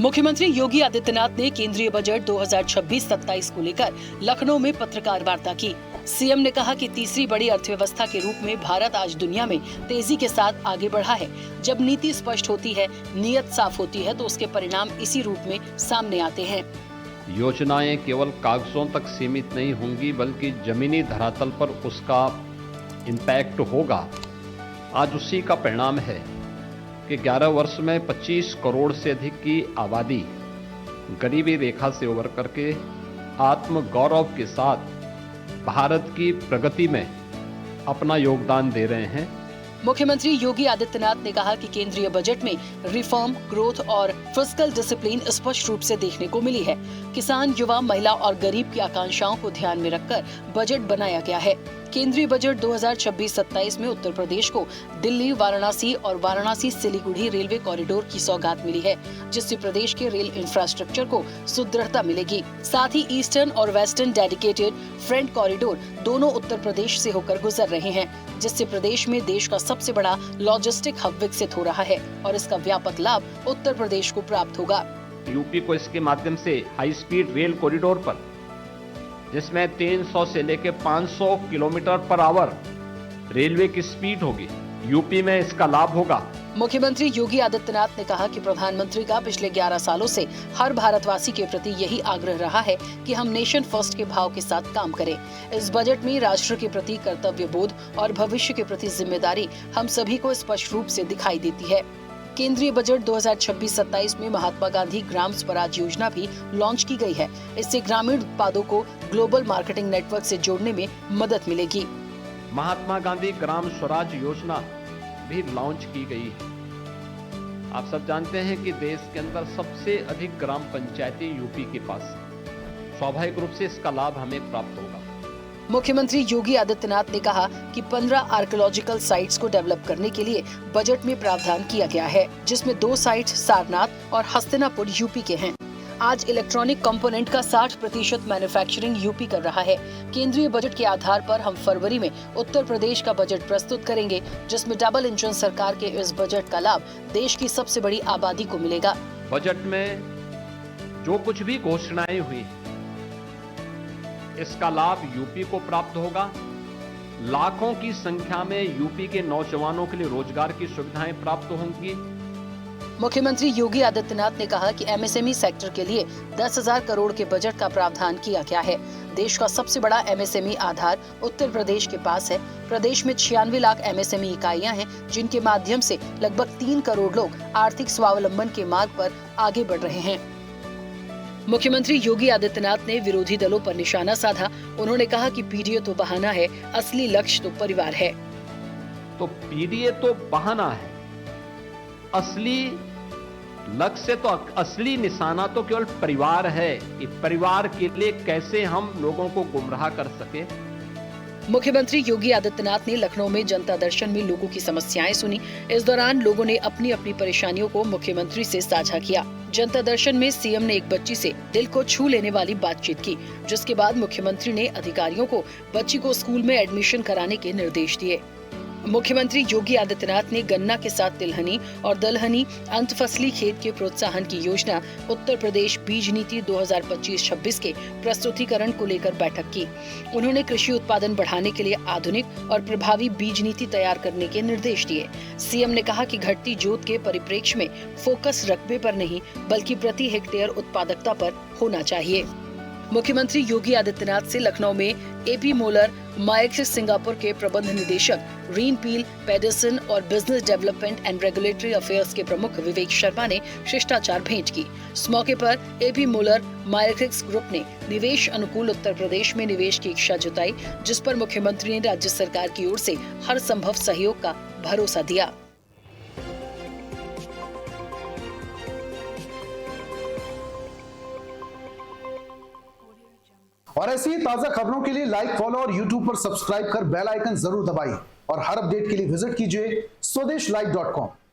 मुख्यमंत्री योगी आदित्यनाथ ने केंद्रीय बजट 2026-27 को लेकर लखनऊ में पत्रकार वार्ता की। सीएम ने कहा कि तीसरी बड़ी अर्थव्यवस्था के रूप में भारत आज दुनिया में तेजी के साथ आगे बढ़ा है। जब नीति स्पष्ट होती है, नियत साफ होती है, तो उसके परिणाम इसी रूप में सामने आते हैं। योजनाएं केवल कागजों तक सीमित नहीं होंगी, बल्कि जमीनी धरातल पर उसका इम्पैक्ट होगा। आज उसी का परिणाम है कि 11 वर्ष में 25 करोड़ से अधिक की आबादी गरीबी रेखा से उबर करके आत्म गौरव के साथ भारत की प्रगति में अपना योगदान दे रहे हैं। मुख्यमंत्री योगी आदित्यनाथ ने कहा कि केंद्रीय बजट में रिफॉर्म, ग्रोथ और फिस्कल डिसिप्लिन स्पष्ट रूप से देखने को मिली है। किसान, युवा, महिला और गरीब की आकांक्षाओं को ध्यान में रखकर बजट बनाया गया है। केंद्रीय बजट 2026-27 में उत्तर प्रदेश को दिल्ली, वाराणसी और वाराणसी सिलीगुड़ी रेलवे कॉरिडोर की सौगात मिली है, जिससे प्रदेश के रेल इंफ्रास्ट्रक्चर को सुदृढ़ता मिलेगी। साथ ही ईस्टर्न और वेस्टर्न डेडिकेटेड फ्रेट कॉरिडोर दोनों उत्तर प्रदेश से होकर गुजर रहे हैं, जिससे प्रदेश में देश का सबसे बड़ा लॉजिस्टिक हब विकसित हो रहा है और इसका व्यापक लाभ उत्तर प्रदेश को प्राप्त होगा। यूपी को इसके माध्यम से हाई स्पीड रेल कॉरिडोर पर, जिसमें 300 से लेकर 500 किलोमीटर पर आवर रेलवे की स्पीड होगी, यूपी में इसका लाभ होगा। मुख्यमंत्री योगी आदित्यनाथ ने कहा कि प्रधानमंत्री का पिछले 11 सालों से हर भारतवासी के प्रति यही आग्रह रहा है कि हम नेशन फर्स्ट के भाव के साथ काम करें। इस बजट में राष्ट्र के प्रति कर्तव्य बोध और भविष्य के प्रति जिम्मेदारी हम सभी को स्पष्ट रूप से दिखाई देती है। केंद्रीय बजट 2026-27 में महात्मा गांधी ग्राम स्वराज योजना भी लॉन्च की गई है। इससे ग्रामीण उत्पादों को ग्लोबल मार्केटिंग नेटवर्क से जोड़ने में मदद मिलेगी। महात्मा गांधी ग्राम स्वराज योजना भी लॉन्च की गई है। आप सब जानते हैं कि देश के अंदर सबसे अधिक ग्राम पंचायतें यूपी के पास हैं। स्वाभाविक रूप से इसका लाभ हमें प्राप्त होगा। मुख्यमंत्री योगी आदित्यनाथ ने कहा कि 15 आर्कियोलॉजिकल साइट्स को डेवलप करने के लिए बजट में प्रावधान किया गया है, जिसमें 2 साइट्स सारनाथ और हस्तिनापुर यूपी के हैं। आज इलेक्ट्रॉनिक कंपोनेंट का 60% मैन्युफैक्चरिंग यूपी कर रहा है। केंद्रीय बजट के आधार पर हम फरवरी में उत्तर प्रदेश का बजट प्रस्तुत करेंगे, जिसमें डबल इंजन सरकार के इस बजट का लाभ देश की सबसे बड़ी आबादी को मिलेगा। बजट में जो कुछ भी घोषणाएं हुई, इसका लाभ यूपी को प्राप्त होगा। लाखों की संख्या में यूपी के नौजवानों के लिए रोजगार की सुविधाएं प्राप्त होंगी। मुख्यमंत्री योगी आदित्यनाथ ने कहा कि एमएसएमई सेक्टर के लिए 10,000 करोड़ के बजट का प्रावधान किया गया है। देश का सबसे बड़ा एमएसएमई आधार उत्तर प्रदेश के पास है। प्रदेश में 96 लाख एमएसएमई इकाइयां हैं, जिनके माध्यम से लगभग 3 करोड़ लोग आर्थिक स्वावलंबन के मार्ग पर आगे बढ़ रहे हैं। मुख्यमंत्री योगी आदित्यनाथ ने विरोधी दलों पर निशाना साधा। उन्होंने कहा कि पीडीए तो बहाना है, असली लक्ष्य तो परिवार है। तो पीडीए तो बहाना है, असली लक्ष्य तो, असली निशाना तो केवल परिवार है कि परिवार के लिए कैसे हम लोगों को गुमराह कर सके। मुख्यमंत्री योगी आदित्यनाथ ने लखनऊ में जनता दर्शन में लोगों की समस्याएं सुनी। इस दौरान लोगों ने अपनी अपनी परेशानियों को मुख्यमंत्री से साझा किया। जनता दर्शन में सीएम ने एक बच्ची से दिल को छू लेने वाली बातचीत की, जिसके बाद मुख्यमंत्री ने अधिकारियों को बच्ची को स्कूल में एडमिशन कराने के निर्देश दिए। मुख्यमंत्री योगी आदित्यनाथ ने गन्ना के साथ तिलहनी और दलहनी अंतफसली खेत के प्रोत्साहन की योजना उत्तर प्रदेश बीज नीति 2025-26 के प्रस्तुतिकरण को लेकर बैठक की। उन्होंने कृषि उत्पादन बढ़ाने के लिए आधुनिक और प्रभावी बीज नीति तैयार करने के निर्देश दिए। सीएम ने कहा कि घटती जोत के परिप्रेक्ष्य में फोकस रकबे पर नहीं, बल्कि प्रति हेक्टेयर उत्पादकता पर होना चाहिए। मुख्यमंत्री योगी आदित्यनाथ से लखनऊ में एपी मोलर मायक्सिस सिंगापुर के प्रबंध निदेशक रीन पील पेडरसन और business development and regulatory affairs के प्रमुख विवेक शर्मा ने शिष्टाचार भेंट की। इस मौके पर एपी मोलर मायक्सिस ग्रुप ने निवेश अनुकूल उत्तर प्रदेश में निवेश की इच्छा जताई, जिस पर मुख्यमंत्री ने राज्य सरकार की ओर से हर संभव सहयोग का भरोसा दिया। और ऐसी ही ताजा खबरों के लिए लाइक, फॉलो और यूट्यूब पर सब्सक्राइब कर बेल आइकन जरूर दबाइए और हर अपडेट के लिए विजिट कीजिए स्वदेशलाइव.com।